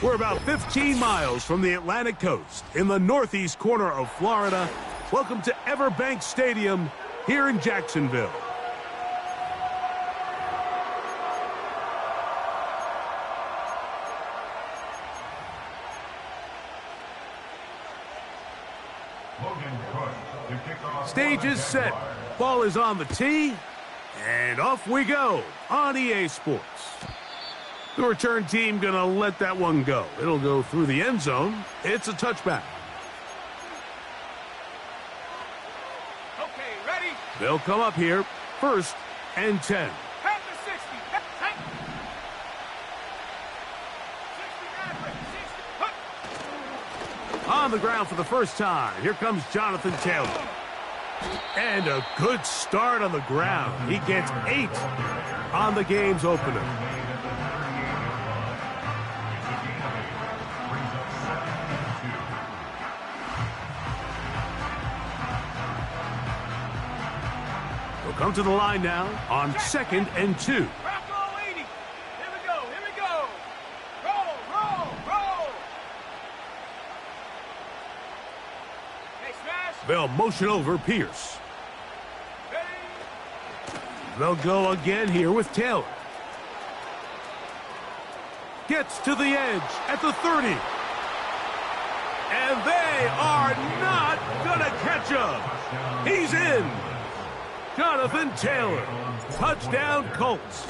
We're about 15 miles from the Atlantic coast in the northeast corner of Florida. Welcome to Everbank Stadium here in Jacksonville. Stage is set. Ball is on the tee. And off we go on EA Sports. The return team going to let that one go. It'll go through the end zone. It's a touchback. Okay, ready? They'll come up here. 1st and 10. Head to 60. On the ground for the first time. Here comes Jonathan Taylor. And a good start on the ground. He gets 8 on the game's opener. We'll come to the line now on 2nd and 2. They'll motion over Pierce. They'll go again here with Taylor. Gets to the edge at the 30. And they are not going to catch him. He's in. Jonathan Taylor. Touchdown Colts.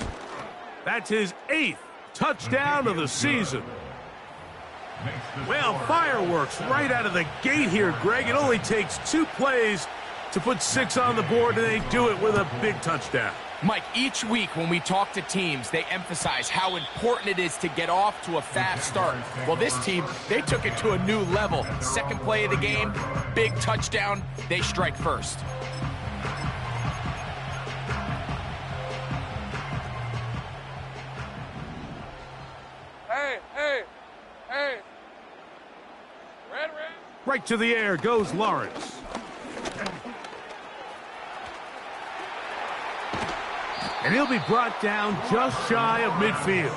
That's his 8th touchdown of the season. Well, fireworks right out of the gate here, Greg. It only takes 2 plays to put 6 on the board, and they do it with a big touchdown. Mike, each week when we talk to teams, they emphasize how important it is to get off to a fast start. Well, this team, they took it to a new level. 2nd play of the game, big touchdown, they strike first. Hey. Red. Right to the air goes Lawrence. And he'll be brought down just shy of midfield.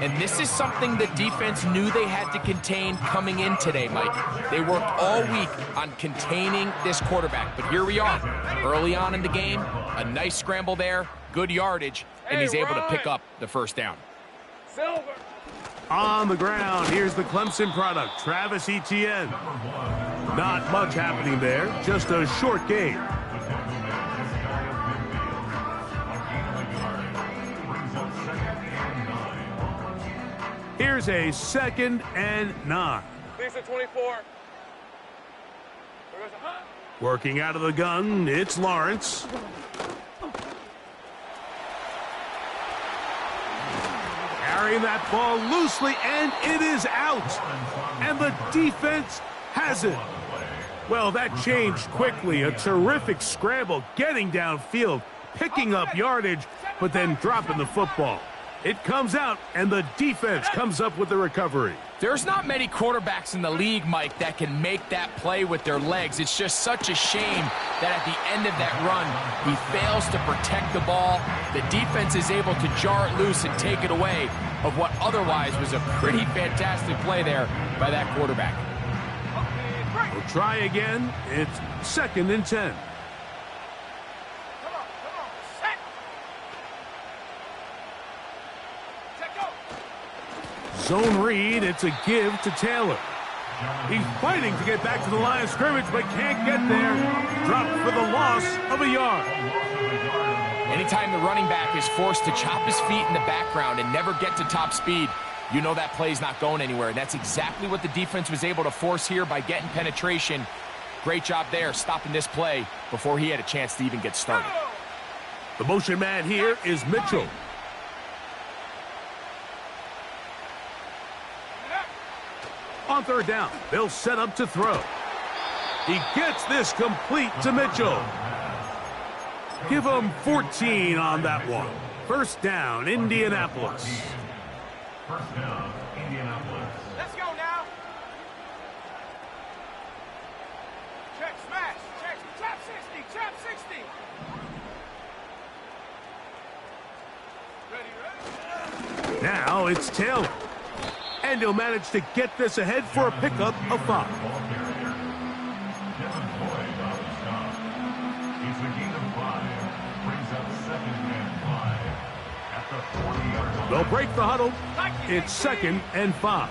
And this is something the defense knew they had to contain coming in today, Mike. They worked all week on containing this quarterback. But here we are, early on in the game, a nice scramble there, good yardage, and he's able to pick up the first down. Silver. On the ground, here's the Clemson product, Travis Etienne. Not much happening there, just a short gain. Here's a 2nd and 9. Lisa 24. Working out of the gun, it's Lawrence. Carrying that ball loosely, and it is out. And the defense has it. Well, that changed quickly. A terrific scramble, getting downfield, picking up yardage, but then dropping the football. It comes out, and the defense comes up with the recovery. There's not many quarterbacks in the league, Mike, that can make that play with their legs. It's just such a shame that at the end of that run, he fails to protect the ball. The defense is able to jar it loose and take it away of what otherwise was a pretty fantastic play there by that quarterback. We'll try again. It's 2nd and 10. Zone read, it's a give to Taylor. He's fighting to get back to the line of scrimmage, but can't get there. Dropped for the loss of a yard. Anytime the running back is forced to chop his feet in the background and never get to top speed, you know that play's not going anywhere. And that's exactly what the defense was able to force here by getting penetration. Great job there, stopping this play before he had a chance to even get started. The motion man here is Mitchell. On 3rd down, they'll set up to throw. He gets this complete to Mitchell. Give him 14 on that one. 1st down, Indianapolis. 1st down, Indianapolis. Let's go now. Check, smash, check, chop 60, chop 60. Ready. Now it's Taylor. And he'll manage to get this ahead for a pickup of 5. They'll break the huddle. It's 2nd and 5.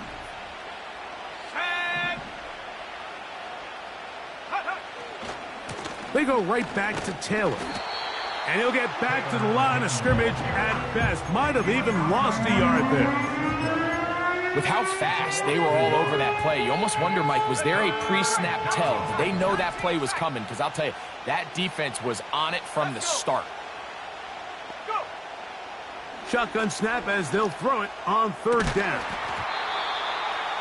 They go right back to Taylor. And he'll get back to the line of scrimmage at best. Might have even lost a yard there. With how fast they were all over that play, you almost wonder, Mike, was there a pre-snap tell? Did they know that play was coming? Because I'll tell you, that defense was on it from the start. Shotgun snap as they'll throw it on 3rd down.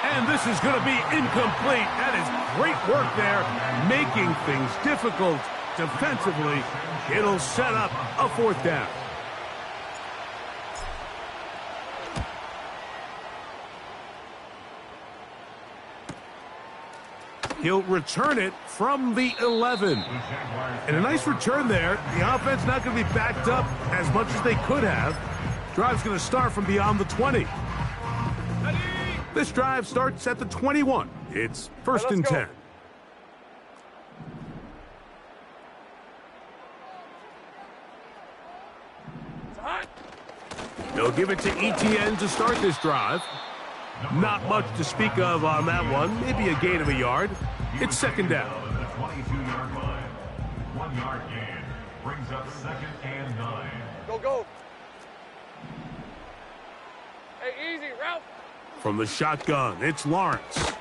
And this is going to be incomplete. That is great work there, making things difficult defensively. It'll set up a 4th down. He'll return it from the 11. And a nice return there. The offense not going to be backed up as much as they could have. Drive's going to start from beyond the 20. This drive starts at the 21. It's 1st and 10. They'll give it to ETN to start this drive. Not much to speak of on that one. Maybe a gain of a yard. It's 2nd down. 22-yard line. 1-yard gain brings up 2nd and 9. Go. Hey, easy, Ralph. From the shotgun, it's Lawrence.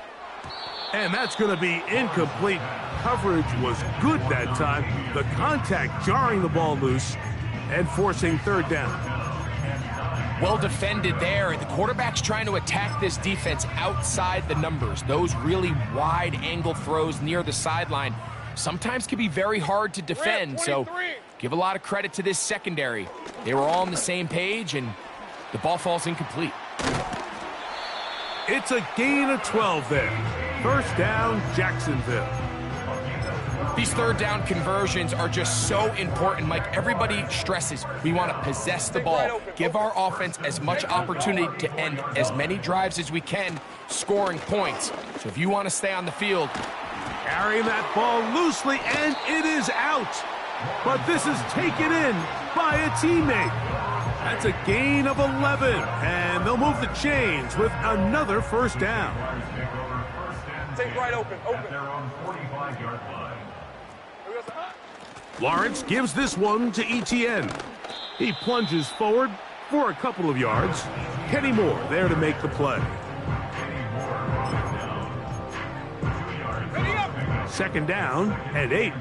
And that's going to be incomplete. Coverage was good that time. The contact jarring the ball loose and forcing 3rd down. Well defended there, and the quarterback's trying to attack this defense outside the numbers. Those really wide angle throws near the sideline sometimes can be very hard to defend, so give a lot of credit to this secondary. They were all on the same page, and the ball falls incomplete. It's a gain of 12 there. 1st down, Jacksonville. These 3rd down conversions are just so important, Mike. Everybody stresses we want to possess the ball, give our offense as much opportunity to end as many drives as we can, scoring points. So if you want to stay on the field, carrying that ball loosely, and it is out. But this is taken in by a teammate. That's a gain of 11, and they'll move the chains with another 1st down. Take right open. They're on 45-yard line. Lawrence gives this one to ETN. He plunges forward for a couple of yards. Kenny Moore there to make the play. 2nd down and 8.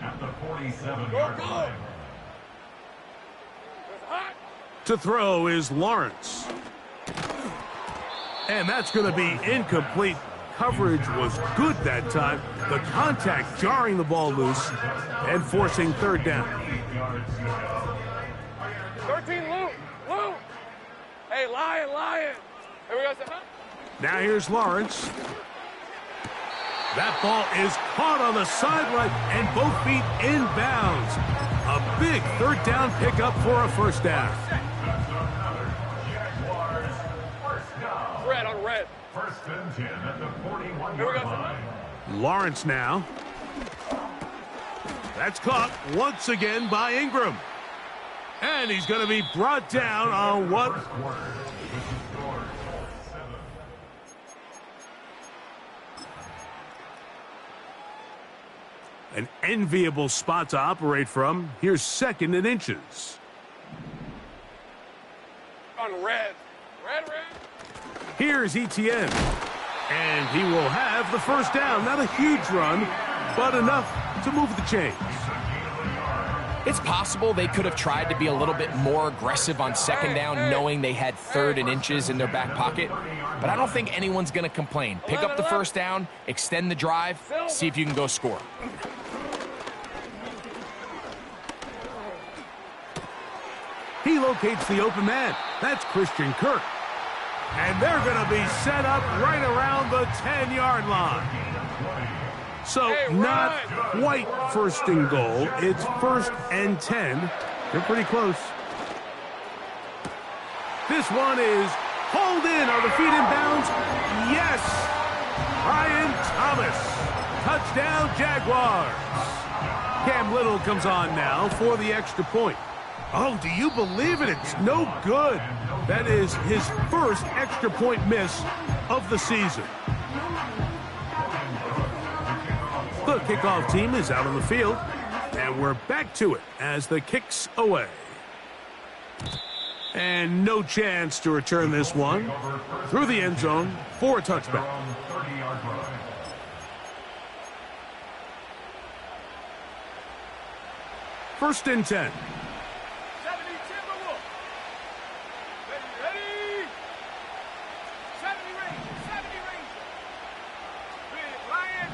At the 47-yard line. To throw is Lawrence. And that's going to be incomplete. Coverage was good that time. The contact jarring the ball loose and forcing 3rd down. 13, Lou. Hey, Lion. Here we go. Now here's Lawrence. That ball is caught on the sideline and both feet inbounds. A big 3rd down pickup for a 1st down. Red on red. 1st and 10 at the 41-yard line. Lawrence now. That's caught once again by Ingram. And he's going to be brought down on what? An enviable spot to operate from. Here's 2nd and inches. On red. Red. Here's ETN. And he will have the 1st down. Not a huge run, but enough to move the chains. It's possible they could have tried to be a little bit more aggressive on 2nd down, knowing they had 3rd and inches in their back pocket. But I don't think anyone's going to complain. Pick up the 1st down, extend the drive, see if you can go score. He locates the open man. That's Christian Kirk. And they're going to be set up right around the 10-yard line. So not quite 1st and goal. It's 1st and 10. They're pretty close. This one is Hold in. Are the feet in bounds? Yes. Brian Thomas. Touchdown, Jaguars. Cam Little comes on now for the extra point. Oh, do you believe it? It's no good. That is his first extra point miss of the season. The kickoff team is out on the field, and we're back to it as the kick's away. And no chance to return this one through the end zone for a touchback. First and 10. 70 Timberwolves. Ready. 70 Rangers. 70 Rangers. Big Lion.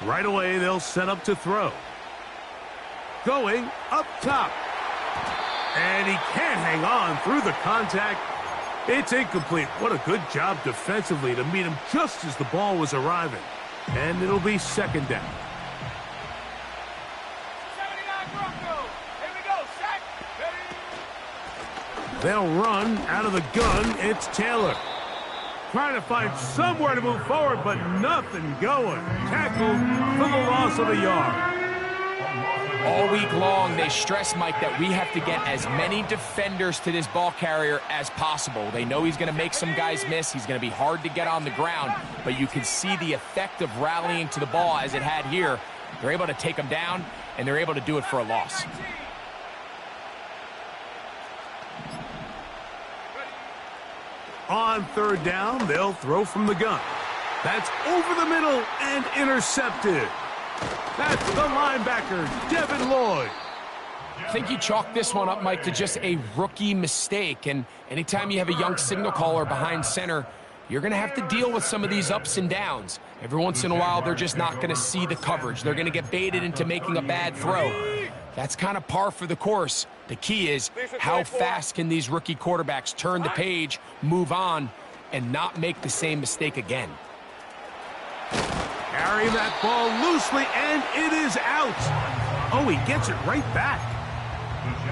Right away, they'll set up to throw. Going up top. And he can't hang on through the contact. It's incomplete. What a good job defensively to meet him just as the ball was arriving. And it'll be second down. 79 Broncos. Here we go. Sack. Ready. They'll run out of the gun. It's Taylor. Trying to find somewhere to move forward, but nothing going. Tackled for the loss of a yard. All week long, they stress, Mike, that we have to get as many defenders to this ball carrier as possible. They know he's going to make some guys miss. He's going to be hard to get on the ground, but you can see the effect of rallying to the ball as it had here. They're able to take him down, and they're able to do it for a loss. On third down, they'll throw from the gun. That's over the middle and intercepted. That's the linebacker, Devin Lloyd. I think you chalk this one up, Mike, to just a rookie mistake. And anytime you have a young signal caller behind center, you're going to have to deal with some of these ups and downs. Every once in a while, they're just not going to see the coverage. They're going to get baited into making a bad throw. That's kind of par for the course. The key is how fast can these rookie quarterbacks turn the page, move on, and not make the same mistake again. Carrying that ball loosely, and it is out. Oh, he gets it right back.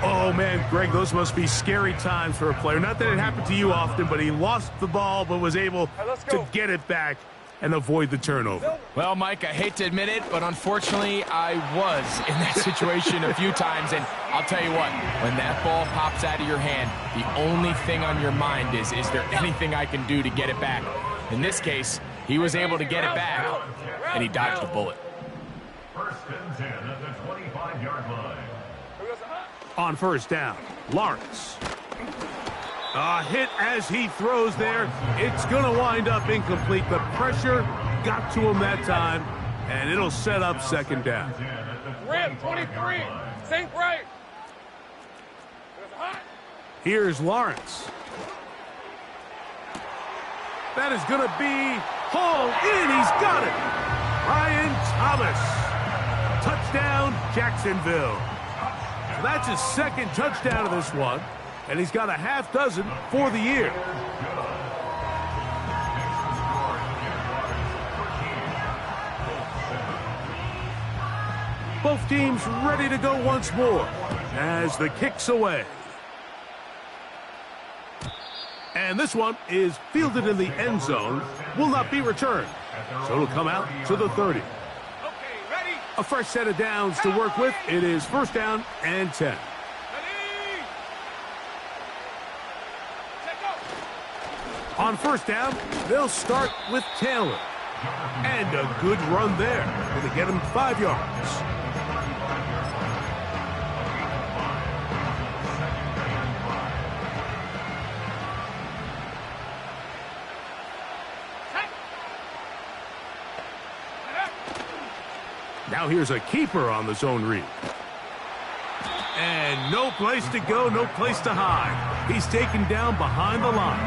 Oh, man, Greg, those must be scary times for a player. Not that it happened to you often, but he lost the ball but was able to get it back and avoid the turnover. Well, Mike, I hate to admit it, but unfortunately, I was in that situation a few times. And I'll tell you what, when that ball pops out of your hand, the only thing on your mind is there anything I can do to get it back? In this case, he was able to get it back, and he dodged a bullet. First and 10 at the 25-yard line. On first down, Lawrence. A hit as he throws there. It's going to wind up incomplete. The pressure got to him that time, and it'll set up second down. Rim 23. Sink right. Here's Lawrence. That is going to be hauled in. He's got it. Brian Thomas. Touchdown, Jacksonville. So that's his second touchdown of this one, and he's got a half dozen for the year. Both teams ready to go once more as the kick's away. And this one is fielded in the end zone, will not be returned. So it'll come out to the 30. Okay, ready. A fresh set of downs to work with. It is first down and 10. Ready. Check go. On first down, they'll start with Taylor. And a good run there. Going to get him 5 yards. Now here's a keeper on the zone read. And no place to go, no place to hide. He's taken down behind the line.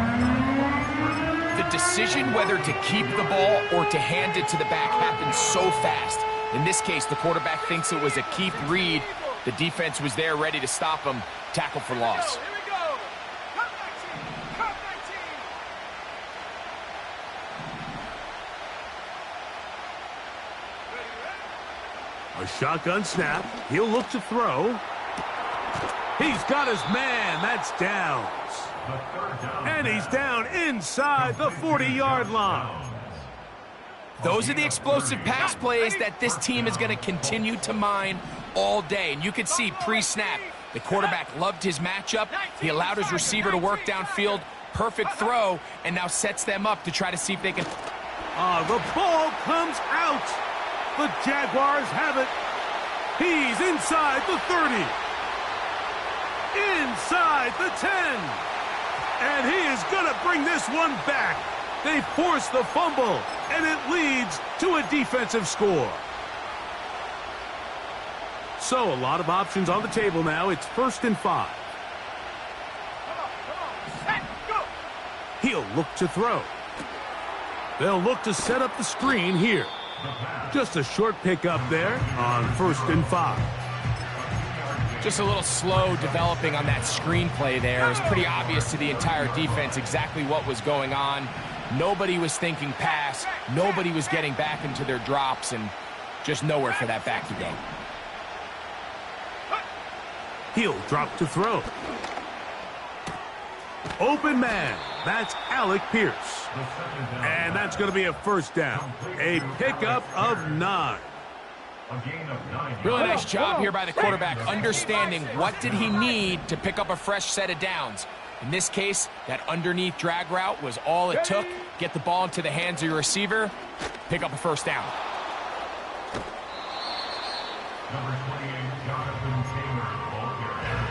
The decision whether to keep the ball or to hand it to the back happens so fast. In this case, the quarterback thinks it was a keep read. The defense was there ready to stop him. Tackle for loss. Here we go. Cut 19. Cut 19. A shotgun snap. He'll look to throw. He's got his man. That's downs. And he's down inside the 40-yard line. Those are the explosive pass plays that this team is going to continue to mine all day. And you can see pre-snap, the quarterback loved his matchup. He allowed his receiver to work downfield. Perfect throw, and now sets them up to try to see if they can... The ball comes out. The Jaguars have it. He's inside the 30. Inside the 10. And he is going to bring this one back. They force the fumble, and it leads to a defensive score. So a lot of options on the table now. It's 1st and 5. He'll look to throw. They'll look to set up the screen here. Just a short pickup there on 1st and 5. Just a little slow developing on that screen play there. It's pretty obvious to the entire defense exactly what was going on. Nobody was thinking pass. Nobody was getting back into their drops, and just nowhere for that back to go. He'll drop to throw. Open man. That's Alec Pierce. And that's going to be a 1st down. A pickup of 9. Really nice job here by the quarterback, understanding what did he need to pick up a fresh set of downs. In this case, that underneath drag route was all it took. Get the ball into the hands of your receiver, pick up a 1st down. Number 28, Jonathan Taylor, ball carrier.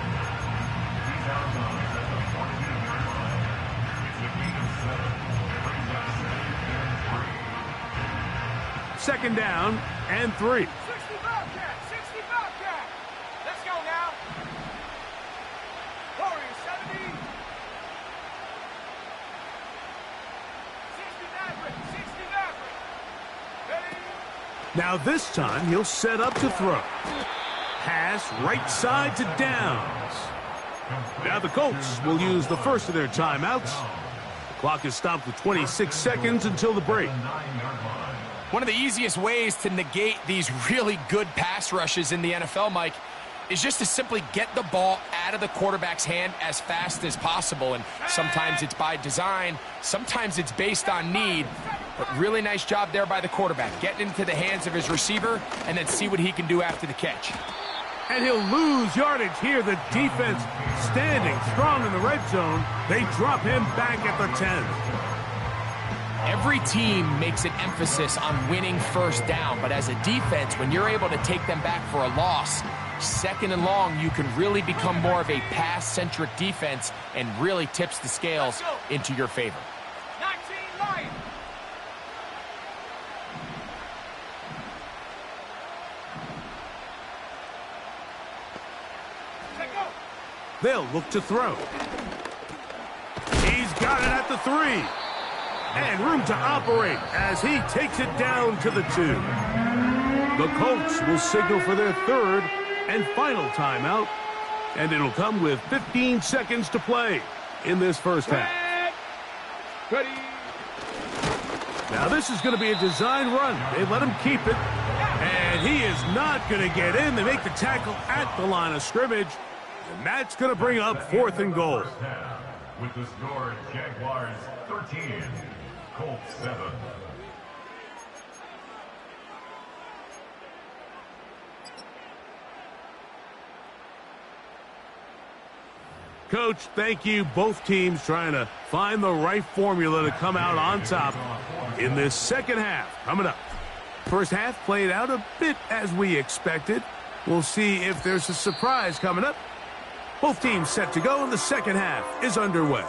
He's outside at the 14-yard line. It's a gain of 7. Brings up 2nd down and 3. 60 Bobcat, 60 Bobcat. Let's go now. Warriors 70. 60 Maverick, 60 Maverick. Ready? Now this time he'll set up to throw. Pass right side to Downs. Now the Colts will use the first of their timeouts. The clock is stopped with 26 seconds until the break. One of the easiest ways to negate these really good pass rushes in the NFL, Mike, is just to simply get the ball out of the quarterback's hand as fast as possible. And sometimes it's by design, sometimes it's based on need. But really nice job there by the quarterback, getting into the hands of his receiver and then see what he can do after the catch. And he'll lose yardage here. The defense standing strong in the red zone. They drop him back at the 10. Every team makes an emphasis on winning 1st down, but as a defense, when you're able to take them back for a loss, 2nd and long, you can really become more of a pass-centric defense and really tips the scales into your favor. 19 Lions. They'll look to throw. He's got it at the 3. And room to operate as he takes it down to the 2. The Colts will signal for their 3rd and final timeout. And it'll come with 15 seconds to play in this 1st half. Ready. Now this is going to be a design run. They let him keep it. And he is not going to get in. They make the tackle at the line of scrimmage. And that's going to bring up 4th and goal. With the score, Jaguars 13, Colts 7. Coach, thank you. Both teams trying to find the right formula to come out on top in this 2nd half. Coming up. 1st half played out a bit as we expected. We'll see if there's a surprise coming up. Both teams set to go, and the 2nd half is underway.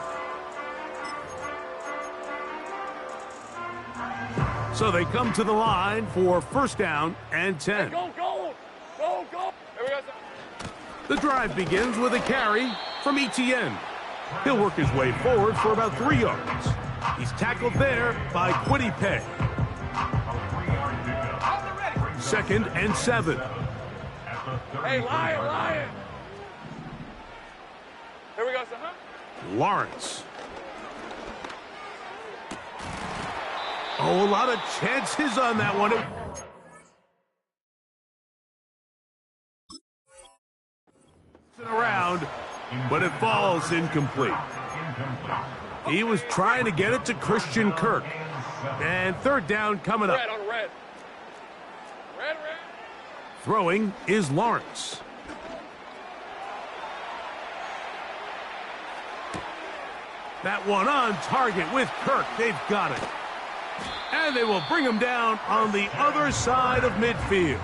So they come to the line for 1st down and 10. Go, go, go, go. Here we go. The drive begins with a carry from Etienne. He'll work his way forward for about 3 yards. He's tackled there by Quiddy Pay. 2nd and 7. Hey, Lion. Here we go, son. Lawrence. Oh, a lot of chances on that one. Around, but it falls incomplete. He was trying to get it to Christian Kirk. And third down coming up. Red. Throwing is Lawrence. That one on target with Kirk. They've got it. And they will bring him down on the other side of midfield.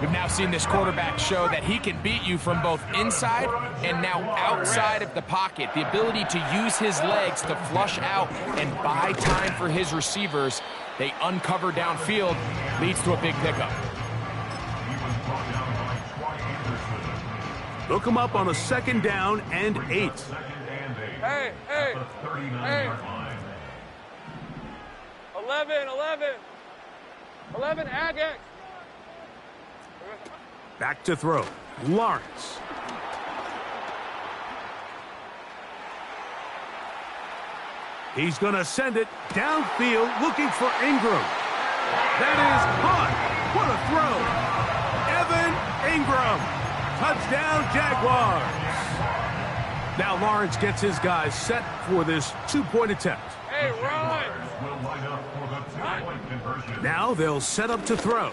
We've now seen this quarterback show that he can beat you from both inside and now outside of the pocket. The ability to use his legs to flush out and buy time for his receivers. They uncover downfield, leads to a big pickup. Look him up on a second down and 8. Hey. 11, Agate. Back to throw. Lawrence. He's going to send it downfield looking for Ingram. That is caught. What a throw. Evan Ingram. Touchdown, Jaguars. Now Lawrence gets his guys set for this two-point attempt. Hey, run. Now they'll set up to throw.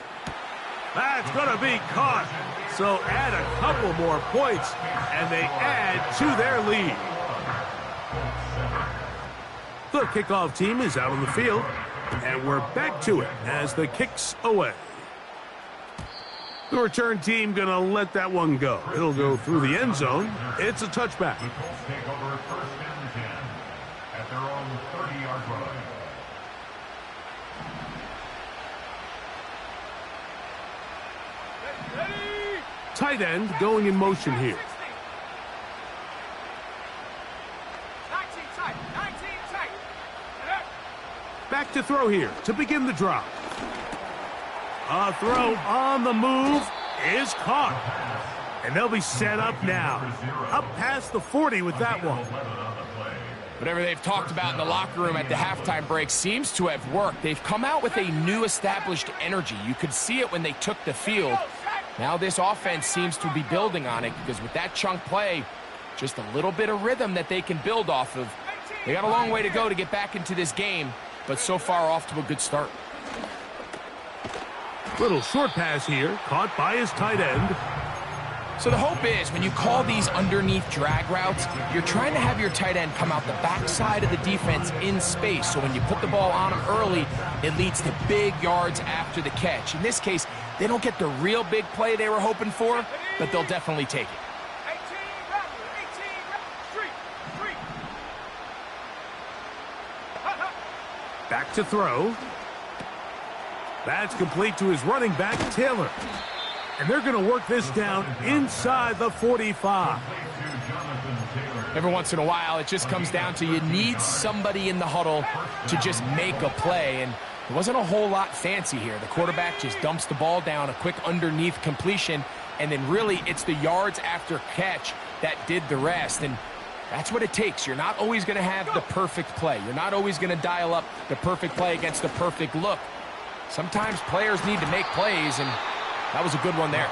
That's going to be caught. So add a couple more points, and they add to their lead. The kickoff team is out on the field, and we're back to it as the kick's away. The return team going to let that one go. It'll go through the end zone. It's a touchback. The Colts take over first and 10 at their own 30-yard line. Tight end going in motion here. 19 tight. Back to throw here to begin the drive. A throw on the move is caught. And they'll be set up now. Up past the 40 with that one. Whatever they've talked about in the locker room at the halftime break seems to have worked. They've come out with a new established energy. You could see it when they took the field. Now this offense seems to be building on it because with that chunk play, just a little bit of rhythm that they can build off of. They got a long way to go to get back into this game, but so far off to a good start. Little short pass here, caught by his tight end. So the hope is when you call these underneath drag routes, you're trying to have your tight end come out the backside of the defense in space. So when you put the ball on him early, it leads to big yards after the catch. In this case, they don't get the real big play they were hoping for, but they'll definitely take it. 18, Back to throw. That's complete to his running back, Taylor. And they're going to work this down inside the 45. Every once in a while, it just comes down to you need somebody in the huddle to just make a play. And it wasn't a whole lot fancy here. The quarterback just dumps the ball down, a quick underneath completion, and then really it's the yards after catch that did the rest. And that's what it takes. You're not always going to have the perfect play. You're not always going to dial up the perfect play against the perfect look. Sometimes players need to make plays, and that was a good one there.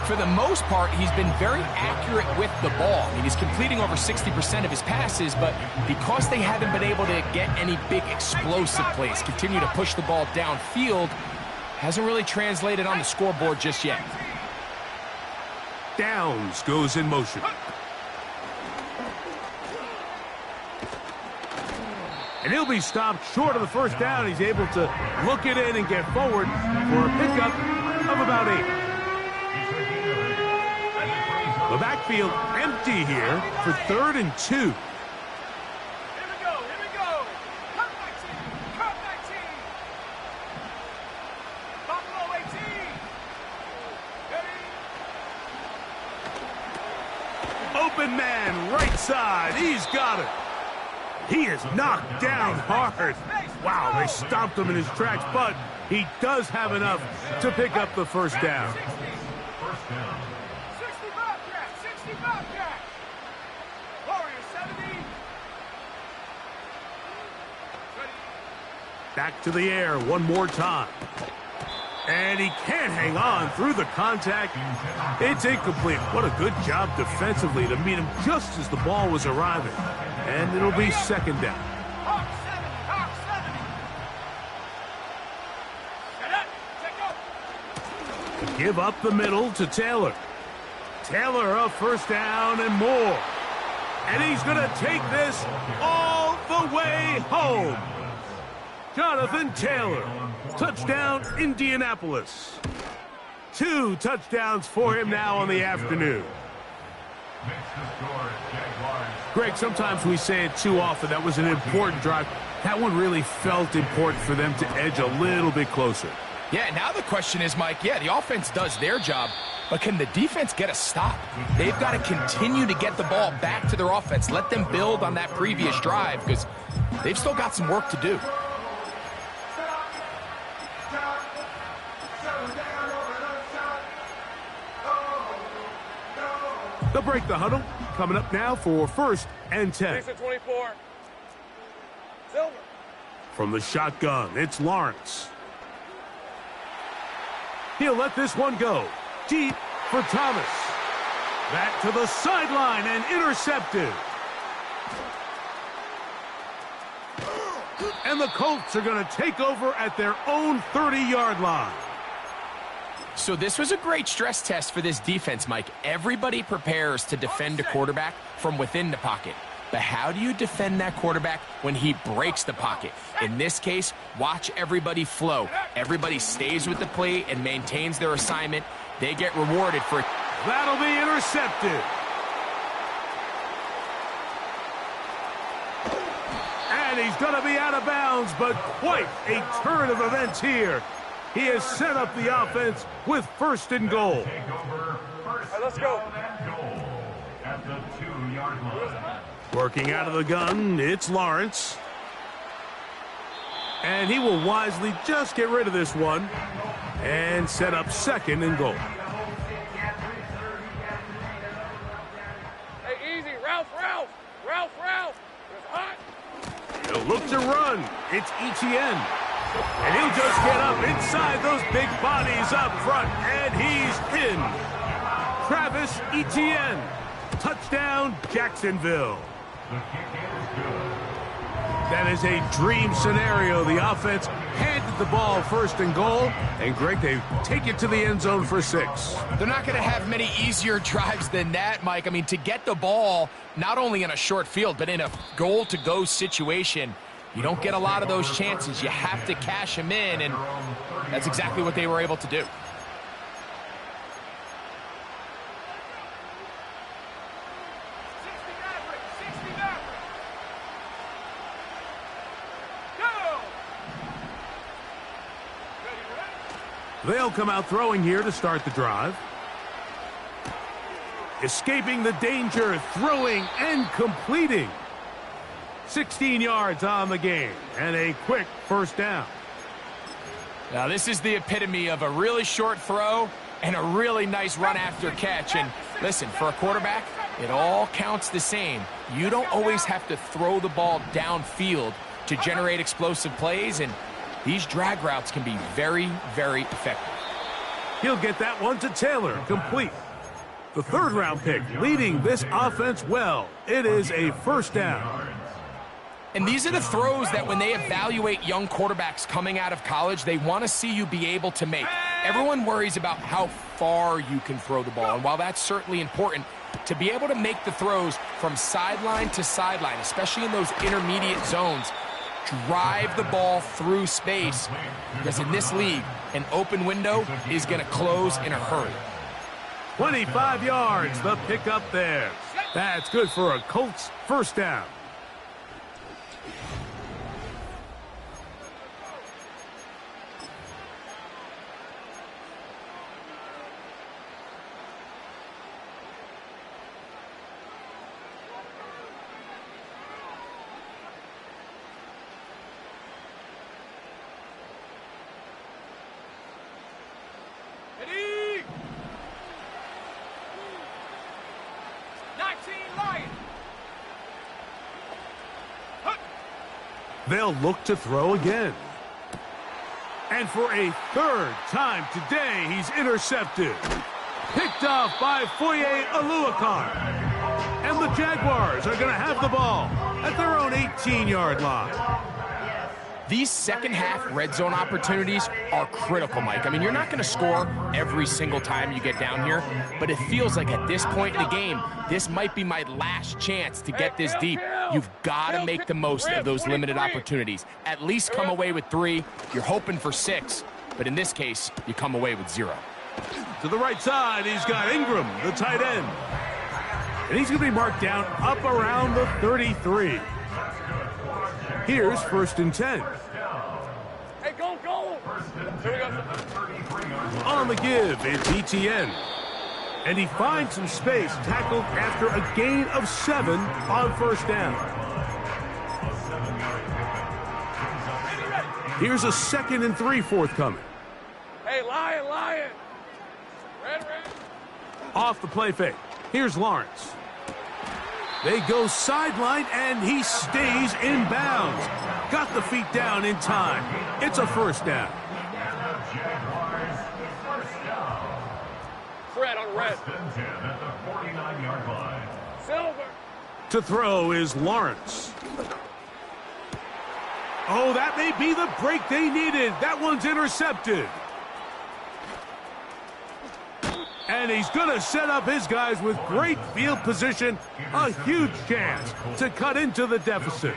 For the most part, he's been very accurate with the ball. I mean, he's completing over 60% of his passes, but because they haven't been able to get any big explosive plays, continue to push the ball downfield, hasn't really translated on the scoreboard just yet. Downs goes in motion. And he'll be stopped short of the first down. He's able to look it in and get forward for a pickup of about 8. The backfield empty here for 3rd and 2. Here we go. Cut 19. Buffalo 18. Open man, right side. He's got it. He is knocked down hard. Wow, they stomped him in his tracks, but he does have enough to pick up the first down. 65 catch. Warriors 70. Back to the air one more time. And he can't hang on through the contact. It's incomplete. What a good job defensively to meet him just as the ball was arriving. And it'll be second down. Hawk 70, Hawk 70. Set up, take go. Give up the middle to Taylor. Taylor a first down and more. And he's going to take this all the way home. Jonathan Taylor, touchdown Indianapolis. 2 touchdowns for him now on the afternoon. Greg, sometimes we say it too often. That was an important drive. That one really felt important for them to edge a little bit closer. Yeah, now the question is, Mike, yeah, the offense does their job, but can the defense get a stop? They've got to continue to get the ball back to their offense. Let them build on that previous drive because they've still got some work to do. They'll break the huddle. Coming up now for 1st and 10. 24. Silver. From the shotgun, it's Lawrence. He'll let this one go. Deep for Thomas. Back to the sideline and intercepted. And the Colts are going to take over at their own 30-yard line. So this was a great stress test for this defense, Mike. Everybody prepares to defend a quarterback from within the pocket. But how do you defend that quarterback when he breaks the pocket? In this case, watch everybody flow. Everybody stays with the play and maintains their assignment. They get rewarded for it. That'll be intercepted. And he's going to be out of bounds, but quite a turn of events here. He has set up the offense with 1st and goal. All right, let's go. At the 2-yard line. Working out of the gun, it's Lawrence. And he will wisely just get rid of this one and set up 2nd and goal. Hey, easy. Ralph. It's hot. He'll look to run. It's Etienne. And he'll just get up inside those big bodies up front. And he's in. Travis Etienne. Touchdown, Jacksonville. That is a dream scenario. The offense handed the ball 1st and goal. And, Greg, they take it to the end zone for 6. They're not going to have many easier drives than that, Mike. I mean, to get the ball not only in a short field, but in a goal-to-go situation, you don't get a lot of those chances. You have to cash them in, and that's exactly what they were able to do. They'll come out throwing here to start the drive. Escaping the danger, throwing and completing. 16 yards on the game and a quick 1st down. Now, this is the epitome of a really short throw and a really nice run after catch. And listen, for a quarterback, it all counts the same. You don't always have to throw the ball downfield to generate explosive plays, and these drag routes can be very, very effective. He'll get that one to Taylor, complete. The 3rd-round pick leading this offense well. It is a 1st down. And these are the throws that when they evaluate young quarterbacks coming out of college, they want to see you be able to make. Everyone worries about how far you can throw the ball. And while that's certainly important, to be able to make the throws from sideline to sideline, especially in those intermediate zones, drive the ball through space. Because in this league, an open window is going to close in a hurry. 25 yards, the pickup there. That's good for a Colts 1st down. Ready? 19 Lions. They'll look to throw again. And for a third time today, he's intercepted. Picked off by Foye Aluakar. And the Jaguars are going to have the ball at their own 18-yard line. These second-half red zone opportunities are critical, Mike. I mean, you're not going to score every single time you get down here, but it feels like at this point in the game, this might be my last chance to get this deep. You've got to make the most of those limited opportunities. At least come away with 3. You're hoping for 6, but in this case, you come away with 0. To the right side, he's got Ingram, the tight end. And he's going to be marked down up around the 33. Here's 1st and 10. Hey, go! Here we go. On the give, it's ETN. And he finds some space, tackled after a gain of 7 on 1st down. Here's a 2nd and 3 forthcoming. Hey, Lion! Red. Off the play fake. Here's Lawrence. They go sideline, and he stays in bounds. Got the feet down in time. It's a 1st down. Fred on red. Silver. To throw is Lawrence. Oh, that may be the break they needed. That one's intercepted. And he's going to set up his guys with great field position. A huge chance to cut into the deficit.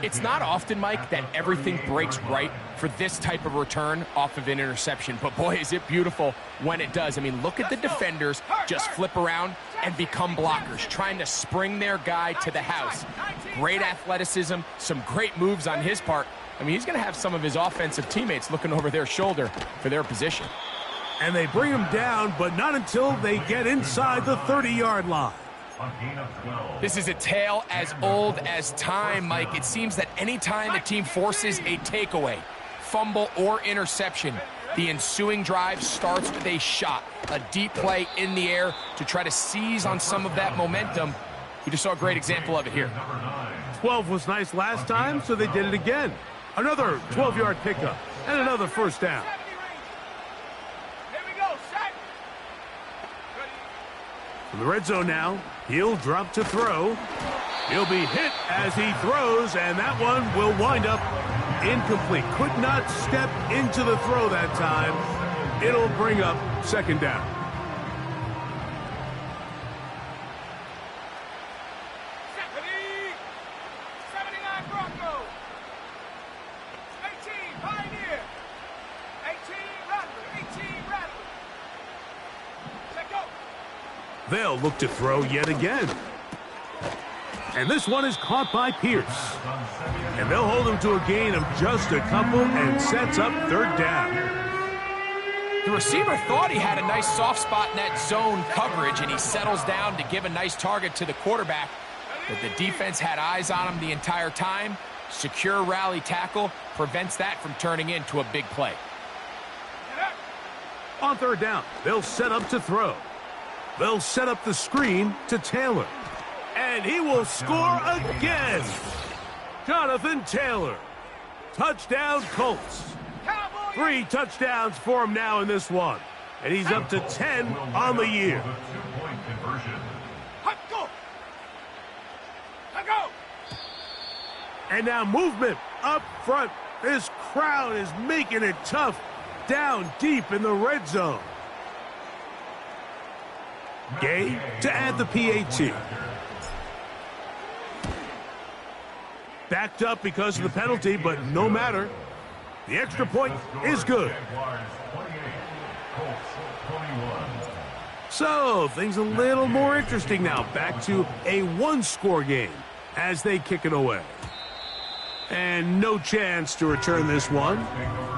It's not often, Mike, that everything breaks right for this type of return off of an interception. But, boy, is it beautiful when it does. I mean, look at the defenders just flip around and become blockers, trying to spring their guy to the house. Great athleticism, some great moves on his part. I mean, he's going to have some of his offensive teammates looking over their shoulder for their position. And they bring him down, but not until they get inside the 30-yard line. This is a tale as old as time, Mike. It seems that any time a team forces a takeaway, fumble, or interception, the ensuing drive starts with a shot, a deep play in the air to try to seize on some of that momentum. We just saw a great example of it here. 12 was nice last time, so they did it again. Another 12-yard pickup and another 1st down. In the red zone now, he'll drop to throw. He'll be hit as he throws, and that one will wind up incomplete. Could not step into the throw that time. It'll bring up 2nd down. They'll look to throw yet again. And this one is caught by Pierce. And they'll hold him to a gain of just a couple and sets up 3rd down. The receiver thought he had a nice soft spot in that zone coverage, and he settles down to give a nice target to the quarterback. But the defense had eyes on him the entire time. Secure rally tackle prevents that from turning into a big play. On 3rd down, they'll set up to throw. They'll set up the screen to Taylor. And he will score again. Jonathan Taylor. Touchdown, Colts. 3 touchdowns for him now in this one. And he's up to 10 on the year. And now movement up front. This crowd is making it tough down deep in the red zone. Gay to add the PAT. Backed up because of the penalty, but no matter. The extra point is good. So, things a little more interesting now. Back to a 1-score game as they kick it away. And no chance to return this one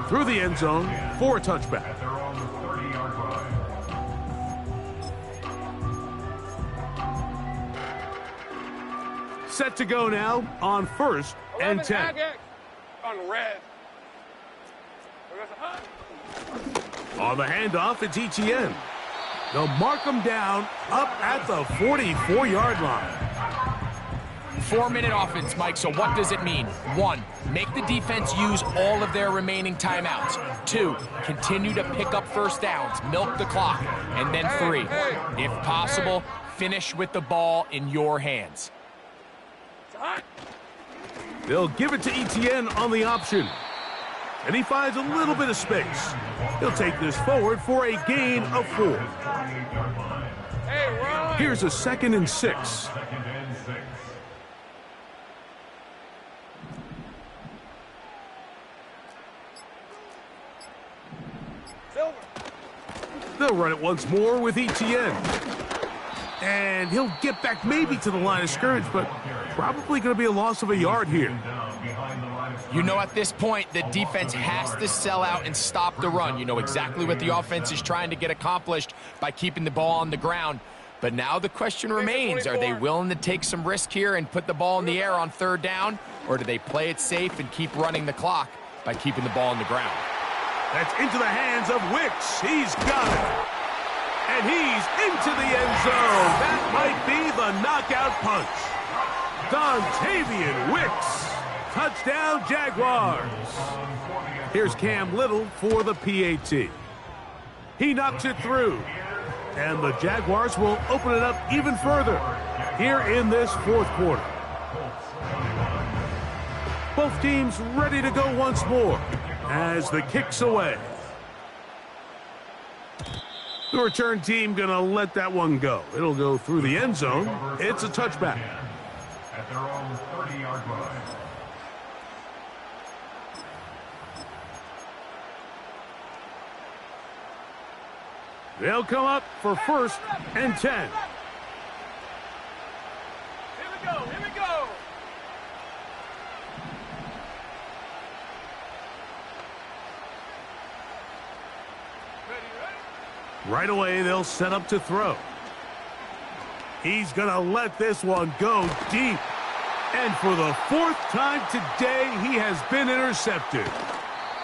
through the end zone for a touchback. Set to go now on 1st and 10. On red. On the handoff, it's ETN. They'll mark him down up at the 44-yard line. 4-minute offense, Mike, so what does it mean? 1, make the defense use all of their remaining timeouts. 2, continue to pick up first downs, milk the clock. And then 3, if possible, finish with the ball in your hands. They'll give it to Etienne on the option. And he finds a little bit of space. He'll take this forward for a gain of 4. Here's a 2nd and 6. They'll run it once more with Etienne. And he'll get back maybe to the line of scrimmage, but probably going to be a loss of a yard here. You know, at this point, the defense has to sell out and stop the run. You know exactly what the offense is trying to get accomplished by keeping the ball on the ground. But now the question remains, are they willing to take some risk here and put the ball in the air on 3rd down? Or do they play it safe and keep running the clock by keeping the ball on the ground? That's into the hands of Wicks. He's got it. And he's into the end zone. That might be the knockout punch. Dontavian Wicks. Touchdown, Jaguars. Here's Cam Little for the PAT. He knocks it through. And the Jaguars will open it up even further here in this 4th quarter. Both teams ready to go once more as the kick's away. The return team going to let that one go. It'll go through the end zone. It's a touchback. At their own 30-yard line. They'll come up for 1st and 10. Here we go, here we go. Right away, they'll set up to throw. He's going to let this one go deep. And for the 4th time today, he has been intercepted.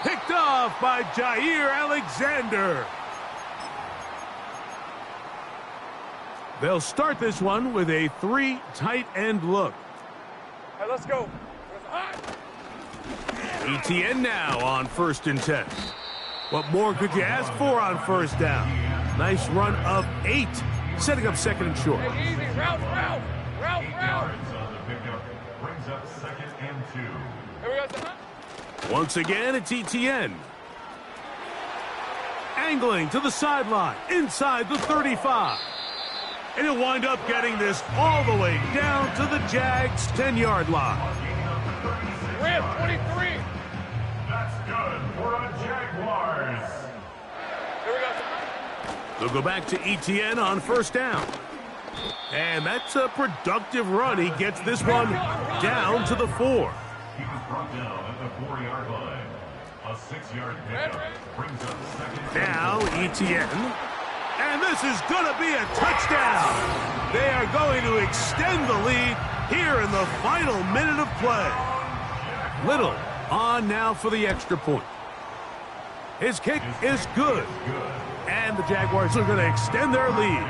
Picked off by Jair Alexander. They'll start this one with a 3 tight end look. Hey, let's go. Etienne now on 1st and 10. What more could you ask for on 1st down? Nice run of 8, setting up 2nd and short. Hey, easy, route. 8 yards on the pickup. Brings up 2nd and 2. Here we go. Once again, it's Etienne. Angling to the sideline, inside the 35. And he'll wind up getting this all the way down to the Jags' 10-yard line. Rim, 23. That's good for a Jaguars. Here we go. They'll go back to Etienne on 1st down. And that's a productive run. He gets this one down to the 4. He was brought down at the 4-yard line. A 6-yard pickup brings up 2nd. Now Etienne. And this is going to be a touchdown. They are going to extend the lead here in the final minute of play. Little on now for the extra point. His kick is good. And the Jaguars are going to extend their lead.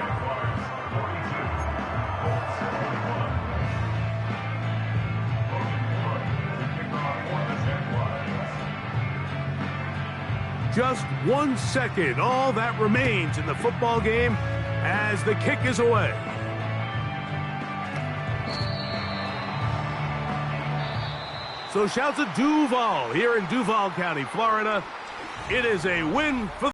Just 1 second, all that remains in the football game as the kick is away. So shouts to Duval here in Duval County, Florida. It is a win for